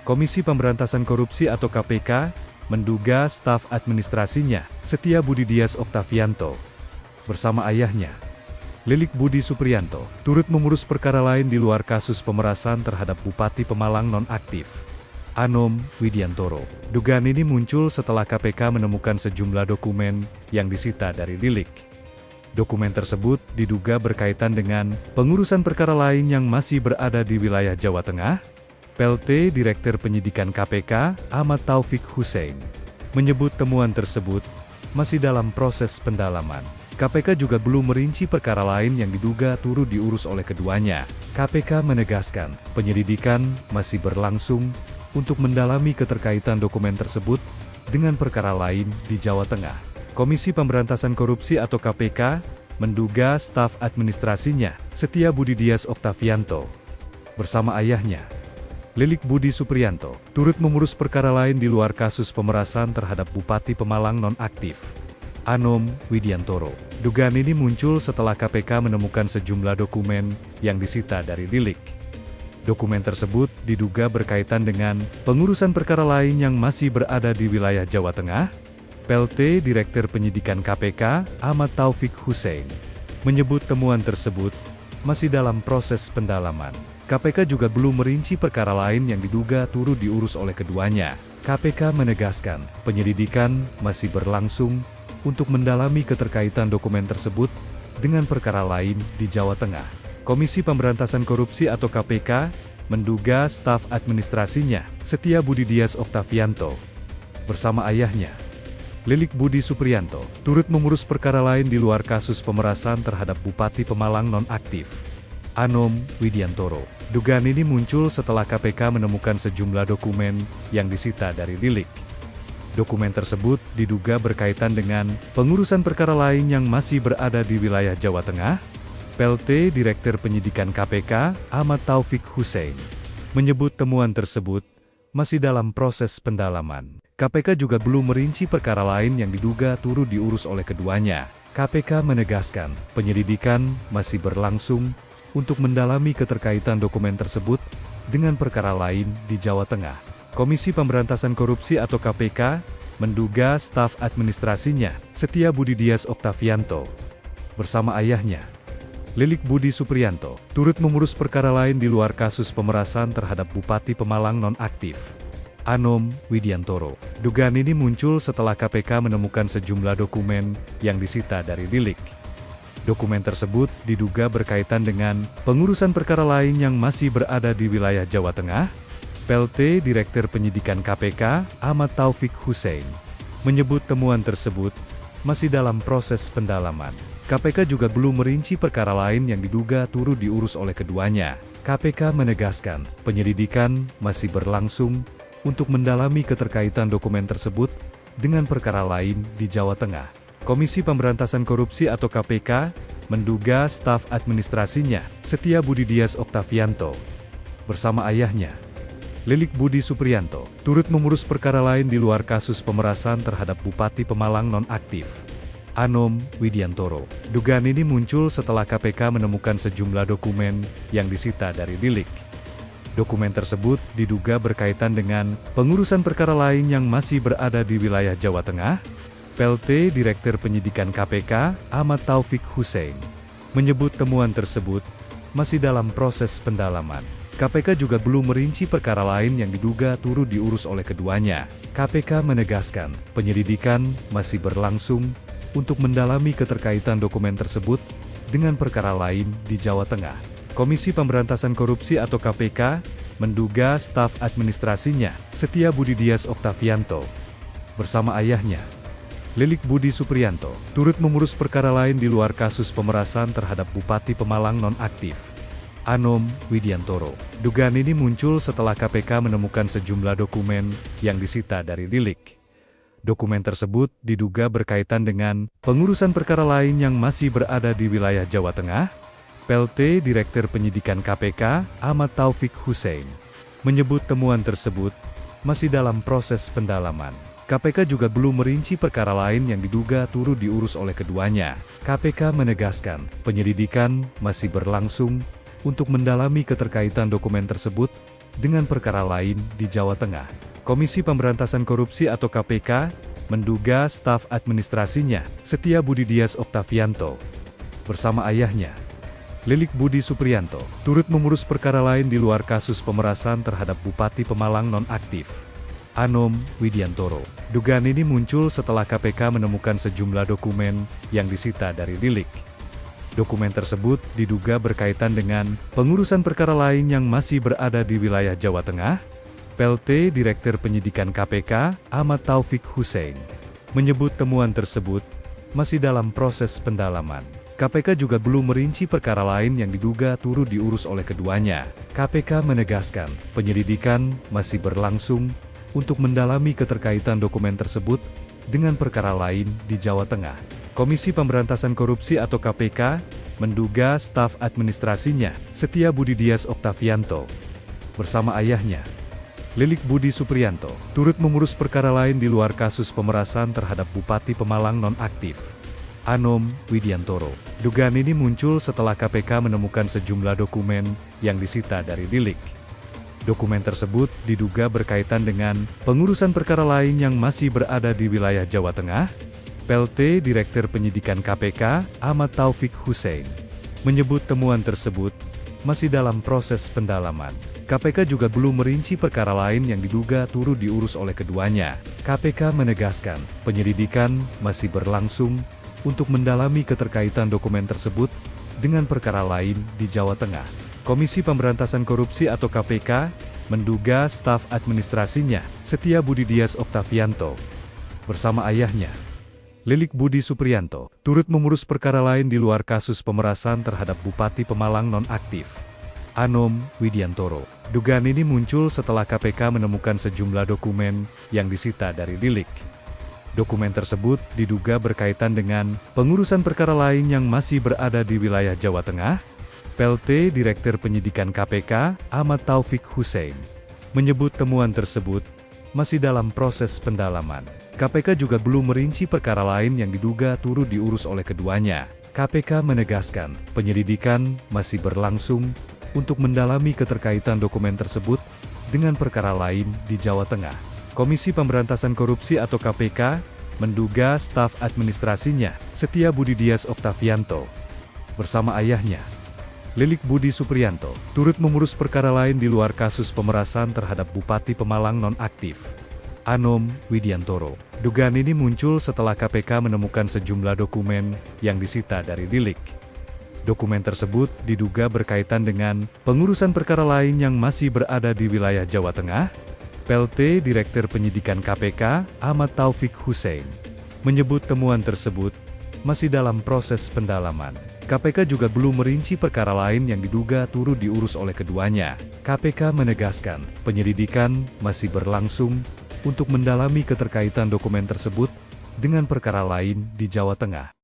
Komisi Pemberantasan Korupsi atau KPK, menduga staf administrasinya, Setia Budi Dias Oktavianto, bersama ayahnya, Lilik Budi Supriyanto, turut mengurus perkara lain di luar kasus pemerasan terhadap Bupati Pemalang nonaktif, Anom Widiantoro. Dugaan ini muncul setelah KPK menemukan sejumlah dokumen yang disita dari Lilik. Dokumen tersebut diduga berkaitan dengan pengurusan perkara lain yang masih berada di wilayah Jawa Tengah. PLT Direktur Penyidikan KPK, Ahmad Taufik Hussein, menyebut temuan tersebut masih dalam proses pendalaman. KPK juga belum merinci perkara lain yang diduga turut diurus oleh keduanya. KPK menegaskan, penyelidikan masih berlangsung untuk mendalami keterkaitan dokumen tersebut dengan perkara lain di Jawa Tengah. Komisi Pemberantasan Korupsi atau KPK, menduga staf administrasinya, Setia Budi Dias Oktavianto, bersama ayahnya, Lilik Budi Supriyanto, turut mengurus perkara lain di luar kasus pemerasan terhadap Bupati Pemalang nonaktif, Anom Widiantoro. Dugaan ini muncul setelah KPK menemukan sejumlah dokumen yang disita dari Lilik. Dokumen tersebut diduga berkaitan dengan pengurusan perkara lain yang masih berada di wilayah Jawa Tengah. PLT Direktur Penyidikan KPK, Ahmad Taufik Hussein, menyebut temuan tersebut masih dalam proses pendalaman. KPK juga belum merinci perkara lain yang diduga turut diurus oleh keduanya. KPK menegaskan, penyelidikan masih berlangsung untuk mendalami keterkaitan dokumen tersebut dengan perkara lain di Jawa Tengah. Komisi Pemberantasan Korupsi atau KPK, menduga staf administrasinya, Setia Budi Dias Oktavianto, bersama ayahnya, Lilik Budi Supriyanto, turut mengurus perkara lain di luar kasus pemerasan terhadap Bupati Pemalang nonaktif, Anom Widiantoro. Dugaan ini muncul setelah KPK menemukan sejumlah dokumen yang disita dari Lilik. Dokumen tersebut diduga berkaitan dengan pengurusan perkara lain yang masih berada di wilayah Jawa Tengah. PLT Direktur Penyidikan KPK, Ahmad Taufik Hussein, menyebut temuan tersebut masih dalam proses pendalaman. KPK juga belum merinci perkara lain yang diduga turut diurus oleh keduanya. KPK menegaskan, penyelidikan masih berlangsung untuk mendalami keterkaitan dokumen tersebut dengan perkara lain di Jawa Tengah. Komisi Pemberantasan Korupsi atau KPK, menduga staf administrasinya, Setia Budi Dias Oktavianto, bersama ayahnya, Lilik Budi Supriyanto, turut mengurus perkara lain di luar kasus pemerasan terhadap Bupati Pemalang nonaktif, Anom Widiantoro. Dugaan ini muncul setelah KPK menemukan sejumlah dokumen yang disita dari Lilik. Dokumen tersebut diduga berkaitan dengan pengurusan perkara lain yang masih berada di wilayah Jawa Tengah. PLT Direktur Penyidikan KPK, Ahmad Taufik Hussein, menyebut temuan tersebut masih dalam proses pendalaman. KPK juga belum merinci perkara lain yang diduga turut diurus oleh keduanya. KPK menegaskan, penyelidikan masih berlangsung untuk mendalami keterkaitan dokumen tersebut dengan perkara lain di Jawa Tengah. Komisi Pemberantasan Korupsi atau KPK, menduga staf administrasinya, Setia Budi Dias Oktavianto, bersama ayahnya, Lilik Budi Supriyanto, turut mengurus perkara lain di luar kasus pemerasan terhadap Bupati Pemalang nonaktif, Anom Widiantoro. Dugaan ini muncul setelah KPK menemukan sejumlah dokumen yang disita dari Lilik. Dokumen tersebut diduga berkaitan dengan pengurusan perkara lain yang masih berada di wilayah Jawa Tengah. PLT Direktur Penyidikan KPK, Ahmad Taufik Hussein, menyebut temuan tersebut masih dalam proses pendalaman. KPK juga belum merinci perkara lain yang diduga turut diurus oleh keduanya. KPK menegaskan, penyelidikan masih berlangsung untuk mendalami keterkaitan dokumen tersebut dengan perkara lain di Jawa Tengah. Komisi Pemberantasan Korupsi atau KPK, menduga staf administrasinya, Setia Budi Dias Oktavianto, bersama ayahnya, Lilik Budi Supriyanto, turut mengurus perkara lain di luar kasus pemerasan terhadap Bupati Pemalang nonaktif, Anom Widiantoro. Dugaan ini muncul setelah KPK menemukan sejumlah dokumen yang disita dari Lilik. Dokumen tersebut diduga berkaitan dengan pengurusan perkara lain yang masih berada di wilayah Jawa Tengah. PLT Direktur Penyidikan KPK, Ahmad Taufik Hussein, menyebut temuan tersebut masih dalam proses pendalaman. KPK juga belum merinci perkara lain yang diduga turut diurus oleh keduanya. KPK menegaskan, penyelidikan masih berlangsung untuk mendalami keterkaitan dokumen tersebut dengan perkara lain di Jawa Tengah. Komisi Pemberantasan Korupsi atau KPK menduga staf administrasinya, Setia Budi Dias Oktavianto, bersama ayahnya, Lilik Budi Supriyanto, turut mengurus perkara lain di luar kasus pemerasan terhadap Bupati Pemalang nonaktif, Anom Widiantoro. Dugaan ini muncul setelah KPK menemukan sejumlah dokumen yang disita dari Lilik. Dokumen tersebut diduga berkaitan dengan pengurusan perkara lain yang masih berada di wilayah Jawa Tengah. PLT Direktur Penyidikan KPK, Ahmad Taufik Hussein, menyebut temuan tersebut masih dalam proses pendalaman. KPK juga belum merinci perkara lain yang diduga turut diurus oleh keduanya. KPK menegaskan, penyelidikan masih berlangsung untuk mendalami keterkaitan dokumen tersebut dengan perkara lain di Jawa Tengah. Komisi Pemberantasan Korupsi atau KPK menduga staf administrasinya, Setia Budi Dias Oktavianto, bersama ayahnya, Lilik Budi Supriyanto, turut mengurus perkara lain di luar kasus pemerasan terhadap Bupati Pemalang nonaktif, Anom Widiantoro. Dugaan ini muncul setelah KPK menemukan sejumlah dokumen yang disita dari Lilik. Dokumen tersebut diduga berkaitan dengan pengurusan perkara lain yang masih berada di wilayah Jawa Tengah. PLT Direktur Penyidikan KPK, Ahmad Taufik Hussein, menyebut temuan tersebut masih dalam proses pendalaman. KPK juga belum merinci perkara lain yang diduga turut diurus oleh keduanya. KPK menegaskan, penyelidikan masih berlangsung untuk mendalami keterkaitan dokumen tersebut dengan perkara lain di Jawa Tengah. Komisi Pemberantasan Korupsi atau KPK menduga staf administrasinya, Setia Budi Dias Oktavianto, bersama ayahnya, Lilik Budi Supriyanto, turut mengurus perkara lain di luar kasus pemerasan terhadap Bupati Pemalang nonaktif, Anom Widiantoro. Dugaan ini muncul setelah KPK menemukan sejumlah dokumen yang disita dari Lilik. Dokumen tersebut diduga berkaitan dengan pengurusan perkara lain yang masih berada di wilayah Jawa Tengah. PLT Direktur Penyidikan KPK, Ahmad Taufik Hussein, menyebut temuan tersebut masih dalam proses pendalaman. KPK juga belum merinci perkara lain yang diduga turut diurus oleh keduanya. KPK menegaskan, penyelidikan masih berlangsung untuk mendalami keterkaitan dokumen tersebut dengan perkara lain di Jawa Tengah. Komisi Pemberantasan Korupsi atau KPK menduga staf administrasinya, Setia Budi Dias Oktavianto, bersama ayahnya, Lilik Budi Supriyanto, turut mengurus perkara lain di luar kasus pemerasan terhadap Bupati Pemalang nonaktif, Anom Widiantoro. Dugaan ini muncul setelah KPK menemukan sejumlah dokumen yang disita dari Lilik. Dokumen tersebut diduga berkaitan dengan pengurusan perkara lain yang masih berada di wilayah Jawa Tengah. PLT Direktur Penyidikan KPK, Ahmad Taufik Hussein, menyebut temuan tersebut masih dalam proses pendalaman. KPK juga belum merinci perkara lain yang diduga turut diurus oleh keduanya. KPK menegaskan, penyelidikan masih berlangsung untuk mendalami keterkaitan dokumen tersebut dengan perkara lain di Jawa Tengah.